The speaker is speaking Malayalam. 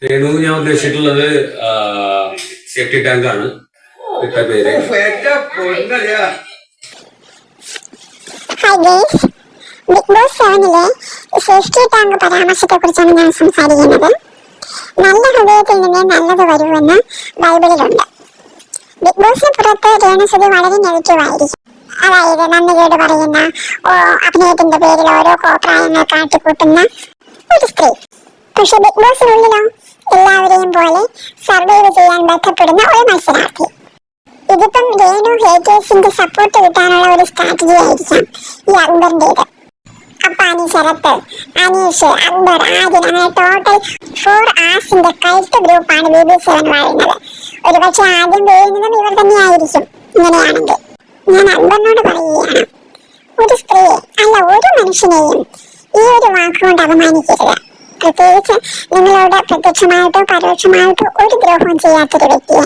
രേണു ഞാൻ ഉദ്ദേശിച്ചിട്ടുള്ളത് സേഫ്റ്റി ടാങ്ക് ആണ് ഇട്ട പേര്. ഹായ് ഗൈസ്, ബിഗ് ബോസ് 7-ലെ സേഫ്റ്റി ടാങ്ക് പരാമർശത്തെ കുറിച്ചാണ് ഞാൻ സംസാരിക്കുന്നത്. നല്ല ഹൃദയത്തിൽ നിന്ന് നല്ലത് വരുമെന്ന് ബൈബിളിലുണ്ട്. ബിഗ് ബോസിന് പുറത്ത് രേണുസുതി വളരെ നെഗറ്റീവ് ആയിരിക്കും. അതായത് നന്ദികേട് പറയുന്ന, അഭിനയത്തിന്റെ പേരിൽ ഓരോ കോപ്രായങ്ങൾ കാട്ടിക്കൂട്ടുന്ന ഒരു സ്ത്രീ. പക്ഷെ ബിഗ് ബോസിനുള്ളിലോ എല്ലാവരെയും പോലെ സർവൈവ് ചെയ്യാൻ ബന്ധപ്പെടുന്ന ഒരു മത്സരാർത്ഥി. ഇതിപ്പം രേണു ഹേറ്റേഴ്സിന്റെ സപ്പോർട്ട് കിട്ടാനുള്ള ഒരു സ്ട്രാറ്റജി ആയിരിക്കാം ഈ അക്ബറിന്റേത്. അപ്പാനി, ശരത്ത്, അനീഷ്, അക്ബർ, ആര്യൻ, അങ്ങനെ ടോട്ടൽ 4 ആസിന്റെ കൾട്ട് ഗ്രൂപ്പാണ് BB7 വാഴുന്നത്. ഒരുപക്ഷെ ആദ്യം വീഴുന്നതും ഇവർ തന്നെയായിരിക്കും. ഇങ്ങനെയാണെങ്കിൽ ഞാൻ അക്ബറിനോട് പറയുകയാണ്, ഒരു സ്ത്രീയെ അല്ല ഒരു മനുഷ്യനെയും ഈ ഒരു വാക്കുകൊണ്ട് അപമാനിക്കരുത്. പ്രത്യേകിച്ച് നിങ്ങളോട് പ്രത്യക്ഷമായിട്ടോ പരോക്ഷമായിട്ടോ ഒരു ദ്രോഹവും ചെയ്യാത്തൊരു വ്യക്തിയെ.